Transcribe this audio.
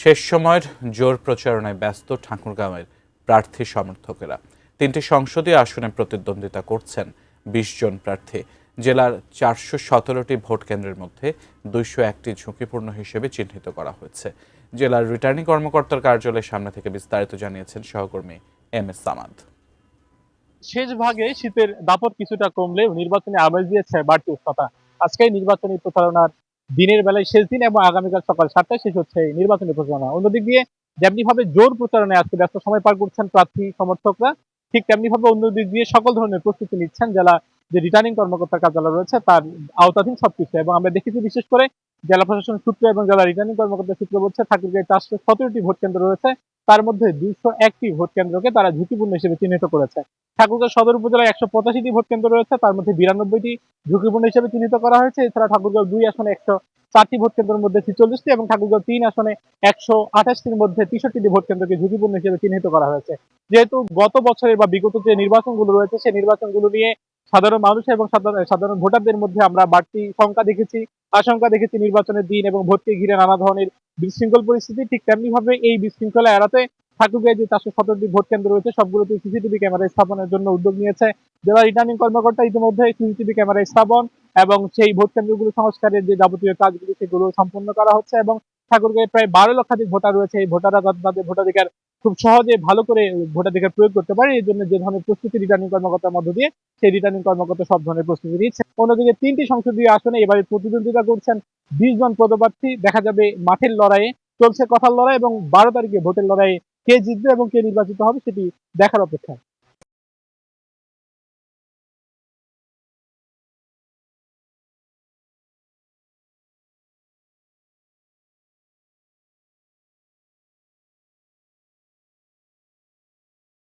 শেষ সময়ের জোর প্রচারণায় ব্যস্ত ঠাকুরগাঁওয়ের প্রার্থী সমর্থকেরা। ৩টি সংসদীয় আসনে প্রতিদ্বন্দ্বিতা করছেন ২০ জন প্রার্থী। জেলার ৪১৭টি ভোট কেন্দ্রের মধ্যে ২০১টি ঝুঁকিপূর্ণ হিসেবে চিহ্নিত করা হয়েছে। জেলার রিটার্নিং কর্মকর্তার কার্যালয়ের সামনে থেকে বিস্তারিত জানিয়েছেন সহকর্মী MS সামাদ। শেষ ভাগে শীতের দাপট কিছুটা কমলেও নির্বাচনী আমেজ দিয়েছে বাড়তি উষ্ণতা। আজকে নির্বাচনী প্রচারণার দিনের বেলায় শেষ দিন এবং আগামীকাল সকাল ৭টায় শেষ হচ্ছে এই নির্বাচনী প্রচারণা। অন্যদিক দিয়ে যেমনি ভাবে জোর প্রচারণায় আজকে ব্যস্ত সময় পার করছেন প্রার্থী সমর্থকরা, ঠিক তেমনি ভাবে অন্যদিক দিয়ে সকল ধরনের প্রস্তুতি নিচ্ছেন জেলা যে রিটার্নিং কর্মকর্তার কার্যালয় রয়েছে তার আওতাধীন সবকিছু। এবং আমরা দেখেছি বিশেষ করে জেলা প্রশাসন সূত্র এবং জেলা রিটার্নিং কর্মকর্তার সূত্র বলছে ঠাকুরগাঁয়ে ৪১৭টি ভোট কেন্দ্র রয়েছে, তার মধ্যে ২০১টি ভোট কেন্দ্রকে তারা ঝুঁকিপূর্ণ হিসেবে চিহ্নিত করেছে। ঠাকুরগাঁও সদর উপজেলায় ১৮৫টি ভোট কেন্দ্র রয়েছে, তার মধ্যে ৯২টি ঝুঁকিপূর্ণ হিসেবে চিহ্নিত করা হয়েছে। এছাড়া ঠাকুরগাঁও ২ আসনে ১০৪টি ভোট কেন্দ্রের মধ্যে ৪৬টি এবং ঠাকুরগাঁও ৩ আসনে ১২৮টির মধ্যে ৬৩টি ভোট কেন্দ্রকে ঝুঁকিপূর্ণ হিসেবে চিহ্নিত করা হয়েছে। যেহেতু গত বছরের বা বিগত যে নির্বাচনগুলো রয়েছে সেই নির্বাচনগুলো নিয়ে সাধারণ মানুষ এবং সাধারণ ভোটারদের মধ্যে আমরা বাড়তি আশঙ্কা দেখেছি নির্বাচনের দিন এবং ভোটকে ঘিরে নানা ধরনের বিশৃঙ্খল পরিস্থিতি। ঠিক তেমনি ভাবে এই বিশৃঙ্খলা এড়াতে ঠাকুরগাঁয়ে যে ৪১৭টি ভোট কেন্দ্র রয়েছে সবগুলোতে সিসিটিভি ক্যামেরা স্থাপনের জন্য উদ্যোগ নিয়েছে জেলা রিটার্নিং কর্মকর্তা। ইতিমধ্যে সিসিটিভি ক্যামেরা স্থাপন এবং সেই ভোট কেন্দ্রগুলো সংস্কারের যে যাবতীয় কাজগুলো সেগুলো সম্পন্ন করা হচ্ছে এবং ঠাকুরগাঁয়ে প্রায় ১২ লক্ষাধিক ভোটার রয়েছে। এই ভোটাররা তাদের ভোটাধিকার খুব সহজে ভালো করে ভোটাধিকার প্রয়োগ করতে পারে। এই জন্য যে ধরনের প্রস্তুতি রিটার্নিং কর্মকর্তার মধ্য দিয়ে সেই রিটার্নিং কর্মকর্তা সব ধরনের প্রস্তুতি নিচ্ছে। অন্যদিকে ৩টি সংসদীয় আসনে এবারে প্রতিদ্বন্দ্বিতা করছেন ২০ জন পদপ্রার্থী। দেখা যাবে মাঠের লড়াইয়ে চলছে কথার লড়াই এবং ১২ তারিখে ভোটের লড়াইয়ে কে জিতবে এবং কে নির্বাচিত হবে সেটি দেখার অপেক্ষা।